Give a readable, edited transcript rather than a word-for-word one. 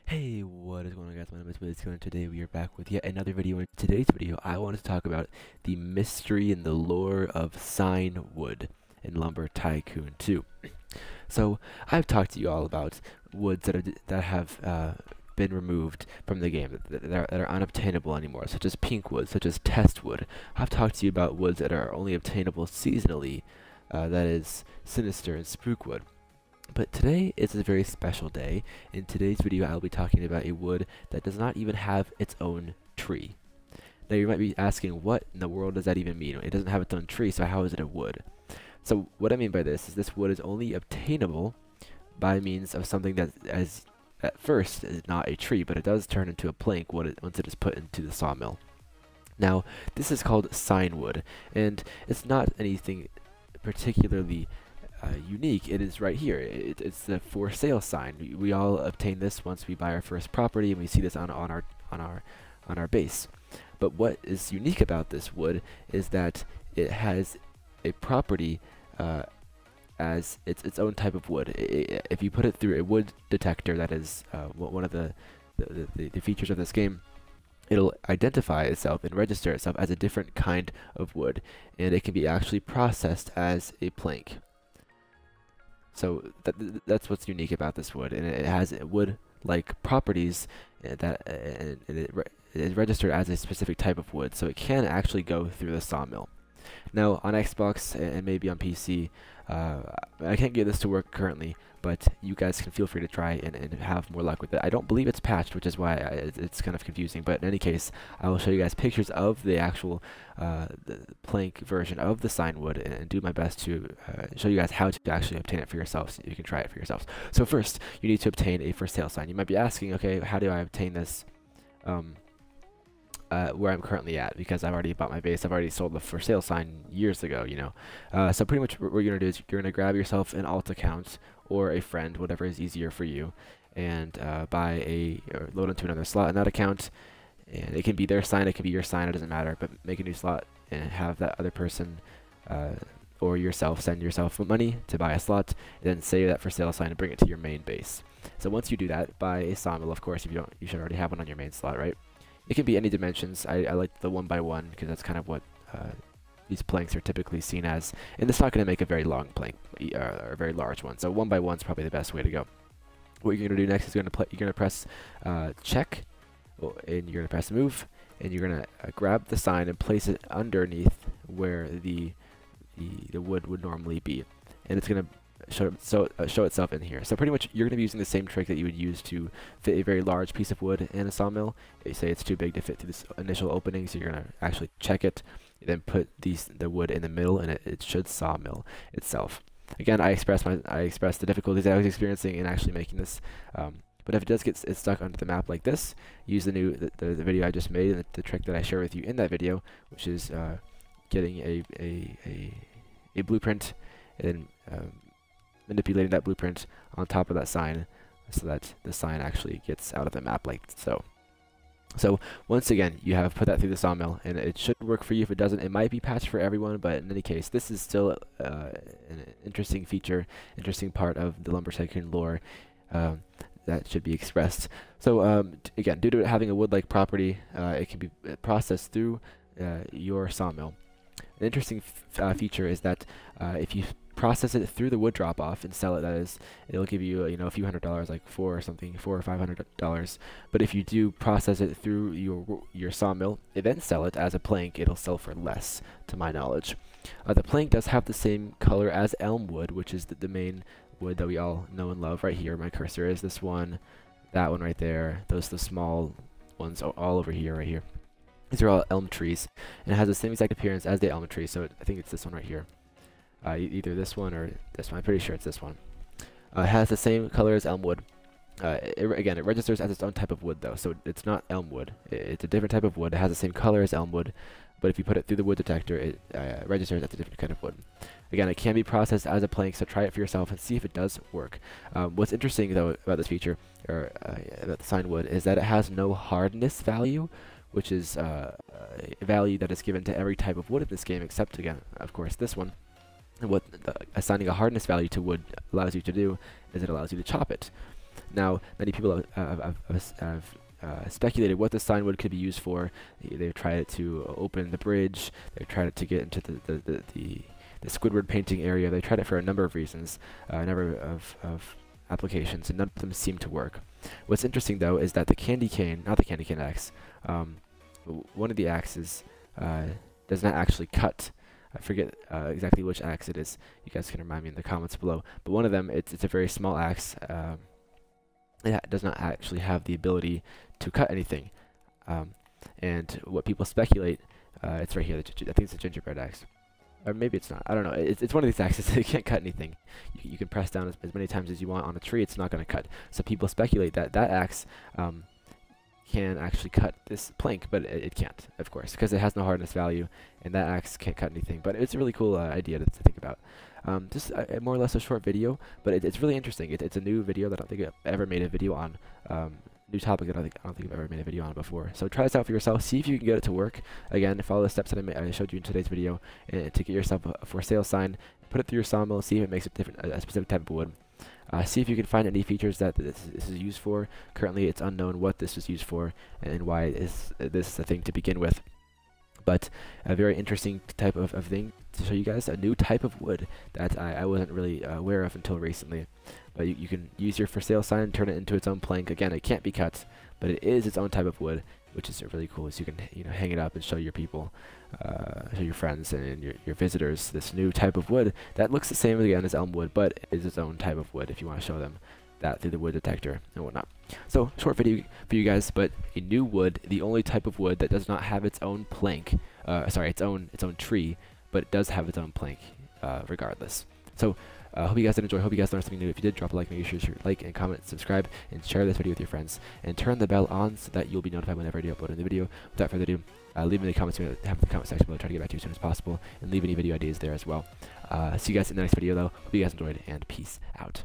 Hey, what is going on, guys? My name is Blazekiller, and today we are back with yet another video. In today's video, I wanted to talk about the mystery and the lore of sign wood in Lumber Tycoon 2. So, I've talked to you all about woods that have been removed from the game, that are unobtainable anymore, such as pink wood, such as test wood. I've talked to you about woods that are only obtainable seasonally, that is sinister and spookwood. But today is a very special day. In today's video, I'll be talking about a wood that does not even have its own tree. Now you might be asking, what in the world does that even mean? It doesn't have its own tree, so how is it a wood? So what I mean by this is this wood is only obtainable by means of something that at first is not a tree, but it does turn into a plank once it is put into the sawmill. Now, this is called sign wood, and it's not anything particularly unique. It is right here. It's the for sale sign. We all obtain this once we buy our first property, and we see this on our base. But what is unique about this wood is that it has a property as its own type of wood. If you put it through a wood detector, that is one of the features of this game, it'll identify itself and register itself as a different kind of wood, and it can be actually processed as a plank. So that's what's unique about this wood, and it has wood-like properties that it is registered as a specific type of wood, so it can actually go through the sawmill. Now, on Xbox and maybe on PC, I can't get this to work currently, but you guys can feel free to try and have more luck with it. I don't believe it's patched, which is why it's kind of confusing, but in any case, I will show you guys pictures of the actual the plank version of the sign wood and do my best to show you guys how to actually obtain it for yourselves, so you can try it for yourselves. So first, you need to obtain a for sale sign. You might be asking, okay, how do I obtain this where I'm currently at, because I've already bought my base. I've already sold the for sale sign years ago, you know. So pretty much what you're going to do is you're going to grab yourself an alt account or a friend, whatever is easier for you, and or load into another slot in that account. And it can be their sign, it can be your sign, it doesn't matter, but make a new slot and have that other person or yourself send yourself money to buy a slot, and then save that for sale sign and bring it to your main base. So once you do that, buy a sawmill, of course. If you don't, you should already have one on your main slot, right? It can be any dimensions. I like the 1x1 because that's kind of what these planks are typically seen as. And it's not going to make a very long plank or a very large one. So 1x1 is probably the best way to go. What you're going to do next is you're going to press check, and you're going to press move, and you're going to grab the sign and place it underneath where the wood would normally be, and it's going to show itself in here. So pretty much you're going to be using the same trick that you would use to fit a very large piece of wood in a sawmill. You say it's too big to fit through this initial opening, so you're going to actually check it, then put the wood in the middle, and it should sawmill itself. Again, I expressed the difficulties I was experiencing in actually making this. But if it does get stuck under the map like this, use the video I just made and the trick that I share with you in that video, which is getting a blueprint and manipulating that blueprint on top of that sign so that the sign actually gets out of the map like so. So once again, you have put that through the sawmill, and it should work for you. If it doesn't, it might be patched for everyone, but in any case, this is still an interesting feature, interesting part of the Lumber Tycoon lore that should be expressed. So again, due to it having a wood-like property, it can be processed through your sawmill. An interesting feature is that if you process it through the wood drop-off and sell it, that is, it'll give you a few $100s, like $4 or $500. But if you do process it through your sawmill and then sell it as a plank, it'll sell for less, to my knowledge. The plank does have the same color as elm wood, which is the main wood that we all know and love. Right here, my cursor is this one, that one right there. Those are the small ones all over here, right here. These are all elm trees, and it has the same exact appearance as the elm tree, so I think it's this one right here. Either this one or this one. I'm pretty sure it's this one. It has the same color as elm wood. Again, it registers as its own type of wood, though, so it's not elm wood. It's a different type of wood. It has the same color as elm wood, but if you put it through the wood detector, it registers as a different kind of wood. Again, it can be processed as a plank, so try it for yourself and see if it does work. What's interesting, though, about this feature, or about the sign wood, is that it has no hardness value, which is a value that is given to every type of wood in this game, except, again, of course, this one. And what assigning a hardness value to wood allows you to do is it allows you to chop it. Now, many people have speculated what the sign wood could be used for. They've tried it to open the bridge. They've tried it to get into the Squidward painting area. They tried it for a number of reasons, a number of applications, and none of them seem to work. What's interesting though is that the candy cane, not the candy cane axe, one of the axes does not actually cut. I forget exactly which axe it is. You guys can remind me in the comments below. But one of them, it's a very small axe. It does not actually have the ability to cut anything. And what people speculate, it's right here. I think it's a gingerbread axe. Or maybe it's not. I don't know. It's one of these axes that can't cut anything. You can press down as many times as you want on a tree. It's not going to cut. So people speculate that that axe can actually cut this plank, but it can't, of course, because it has no hardness value, and that axe can't cut anything. But it's a really cool idea to think about. Just more or less a short video, but it's really interesting. It's a new video that I don't think I've ever made a video on. New topic that I don't think I've ever made a video on before. So try this out for yourself. See if you can get it to work. Again, follow the steps that I showed you in today's video to get yourself a for sale sign. Put it through your sawmill. See if it makes a specific type of wood. See if you can find any features that this is used for. Currently, it's unknown what this is used for and why this is a thing to begin with. But a very interesting type of thing to show you guys, a new type of wood that I wasn't really aware of until recently. But you can use your for sale sign and turn it into its own plank. Again, it can't be cut, but it is its own type of wood, which is really cool. So you can hang it up and show your people, show your friends and your visitors this new type of wood that looks the same again as elm wood, but is its own type of wood if you want to show them that through the wood detector and whatnot. So short video for you guys, but a new wood, the only type of wood that does not have its own plank, its own tree, but it does have its own plank regardless. So hope you guys did enjoy. Hope you guys learned something new. If you did, drop a like. Make sure to like and comment, subscribe, and share this video with your friends. And turn the bell on so that you'll be notified whenever I do upload a new video. Without further ado, leave me in the comments. Have in the comment section below. Try to get back to you as soon as possible, and leave any video ideas there as well. See you guys in the next video, though. Hope you guys enjoyed, and peace out.